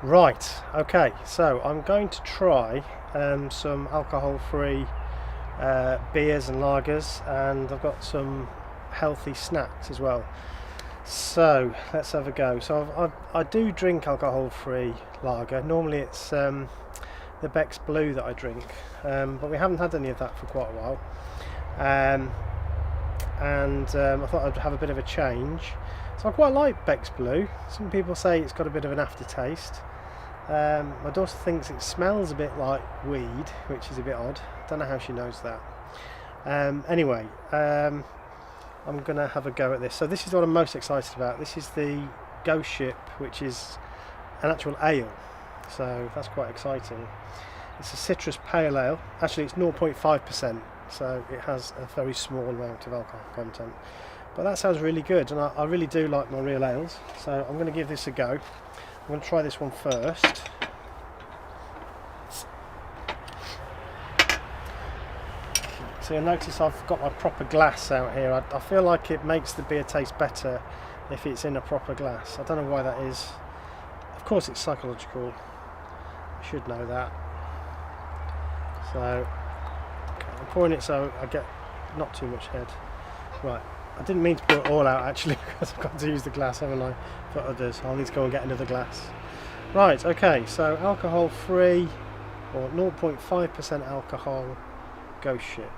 Right, okay, so I'm going to try some alcohol-free beers and lagers, and I've got some healthy snacks as well. So let's have a go. So I do drink alcohol-free lager. Normally it's the Beck's Blue that I drink, but we haven't had any of that for quite a while. I thought I'd have a bit of a change. So I quite like Beck's Blue. Some people say it's got a bit of an aftertaste. My daughter thinks it smells a bit like weed, which is a bit odd. Don't know how she knows that. Anyway, I'm going to have a go at this. So this is what I'm most excited about. This is the Ghost Ship, which is an actual ale. So that's quite exciting. It's a citrus pale ale. Actually, it's 0.5%, so it has a very small amount of alcohol content. But that sounds really good, and I really do like my real ales. So I'm going to give this a go. I'm going to try this one first. So you'll notice I've got my proper glass out here. I feel like it makes the beer taste better if it's in a proper glass. I don't know why that is. Of course it's psychological. I should know that. So okay, I'm pouring it so I get not too much head. Right, I didn't mean to pour it all out actually, because I've got to use the glass, haven't I, for others. I'll need to go and get another glass. Right, okay, so alcohol free, or 0.5% alcohol, Ghost Ship.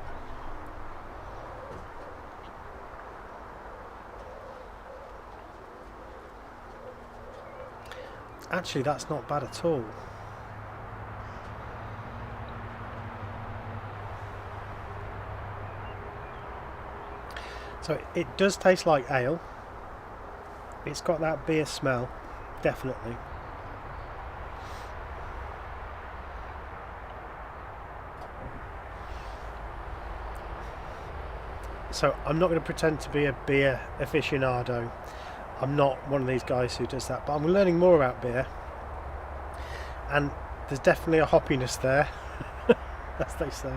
Actually, that's not bad at all. So it does taste like ale. It's got that beer smell, definitely. So I'm not going to pretend to be a beer aficionado. I'm not one of these guys who does that, but I'm learning more about beer, and there's definitely a hoppiness there, as they say.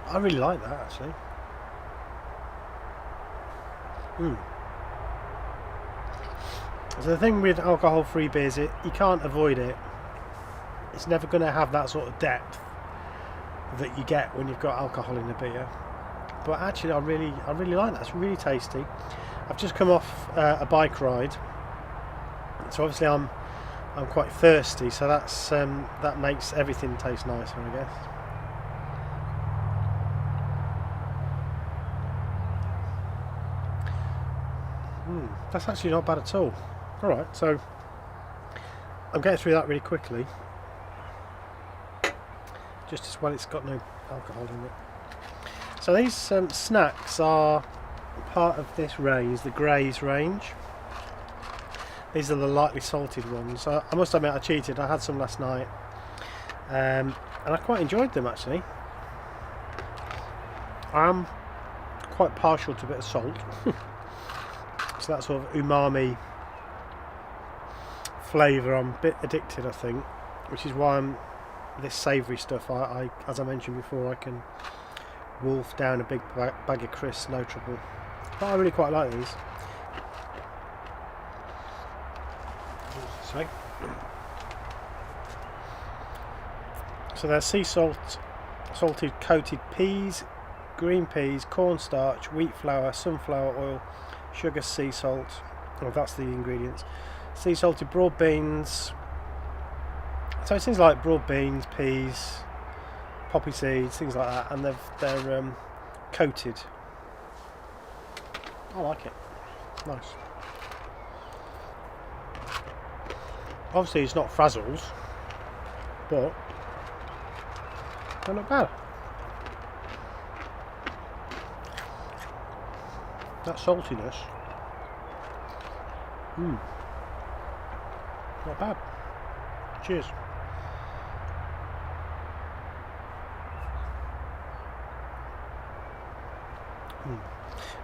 I really like that actually. So the thing with alcohol-free beers, you can't avoid it. It's never going to have that sort of depth that you get when you've got alcohol in a beer. But actually, I really like that. It's really tasty. I've just come off a bike ride, so obviously I'm quite thirsty. So that makes everything taste nicer, I guess. That's actually not bad at all. All right, so I'm getting through that really quickly, just as well it's got no alcohol in it. So these snacks are part of this range, the Graze range. These are the lightly salted ones. I must admit I cheated. I had some last night, and I quite enjoyed them actually. I'm quite partial to a bit of salt, so that sort of umami flavour. I'm a bit addicted, I think, which is why I'm this savoury stuff. I, as I mentioned before, I can wolf down a big bag of crisps, no trouble. But I really quite like these. So they're sea salt, salted coated peas, green peas, cornstarch, wheat flour, sunflower oil, sugar, sea salt. Oh, that's the ingredients. Sea salted broad beans. So it seems like broad beans, peas, poppy seeds, things like that, and they're coated. I like it. Nice. Obviously it's not frazzles, but they're not bad. That saltiness, not bad. Cheers.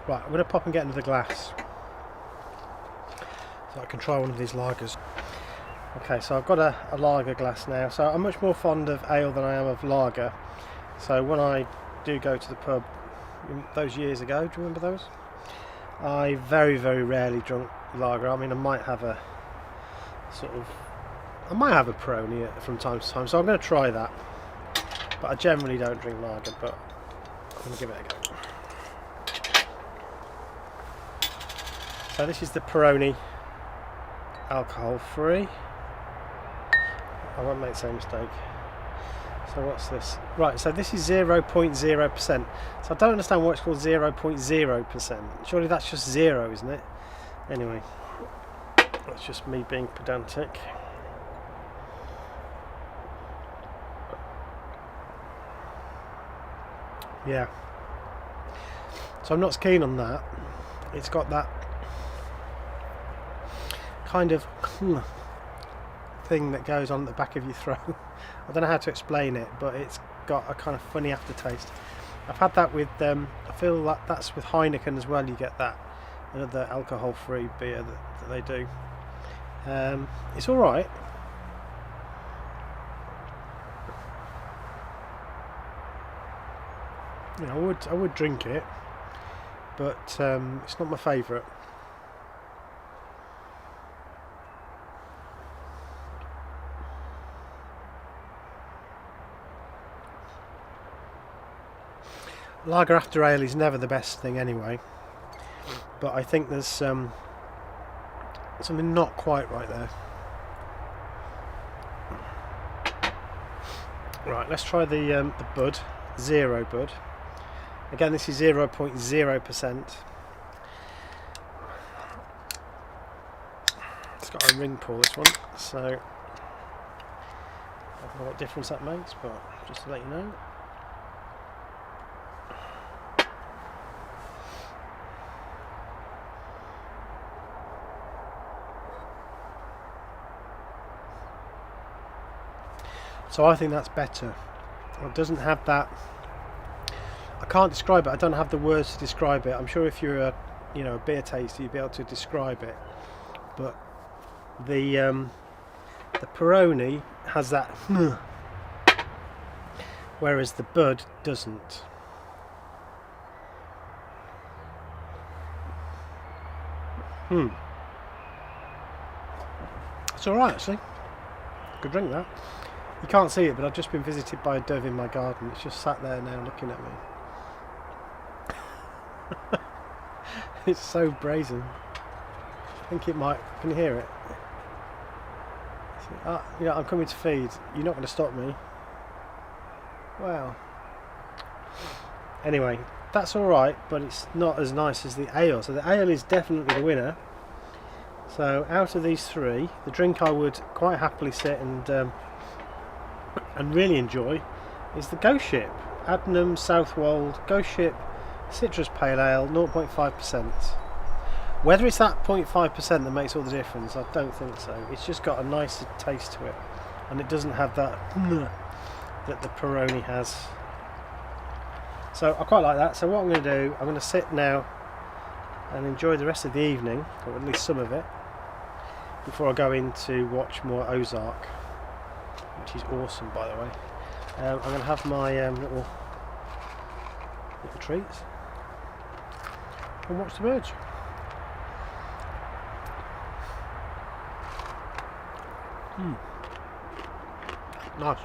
Right, I'm going to pop and get another glass so I can try one of these lagers. Okay, so I've got a lager glass now. So I'm much more fond of ale than I am of lager. So when I do go to the pub, those years ago, do you remember those? I very, very rarely drunk lager. I mean, I might have a sort of I might have a Peroni from time to time, so I'm going to try that. But I generally don't drink lager, but I'm going to give it a go. So this is the Peroni alcohol free. I won't make the same mistake. So what's this? Right, so this is 0.0%. So I don't understand why it's called 0.0%. Surely that's just zero, isn't it? Anyway, that's just me being pedantic. Yeah. So I'm not as keen on that. It's got that kind of thing that goes on at the back of your throat. I don't know how to explain it, but it's got a kind of funny aftertaste. I've had that with I feel like that's with Heineken as well. You get that, another alcohol-free beer that they do. It's all right. You know, I would drink it, but it's not my favourite. Lager after ale is never the best thing anyway, but I think there's something not quite right there. Right, let's try the Bud, Zero Bud. Again, this is 0.0%. It's got a ring pull, this one, so I don't know what difference that makes, but just to let you know. So I think that's better. It doesn't have that. I can't describe it. I don't have the words to describe it. I'm sure if you're a beer taster, you'd be able to describe it. But the Peroni has that, whereas the Bud doesn't. It's all right actually. Could drink that. You can't see it, but I've just been visited by a dove in my garden. It's just sat there now looking at me. It's so brazen. I think it might. Can you hear it? I'm coming to feed. You're not going to stop me. Wow. Anyway, that's all right, but it's not as nice as the ale. So the ale is definitely the winner. So out of these three, the drink I would quite happily sit and really enjoy is the Ghost Ship. Adnams Southwold Ghost Ship Citrus Pale Ale, 0.5%. Whether it's that 0.5% that makes all the difference, I don't think so. It's just got a nicer taste to it, and it doesn't have that that the Peroni has. So I quite like that. So what I'm going to do, I'm going to sit now and enjoy the rest of the evening, or at least some of it, before I go in to watch more Ozark, which is awesome, by the way. I'm going to have my little treats and watch the birds. Nice.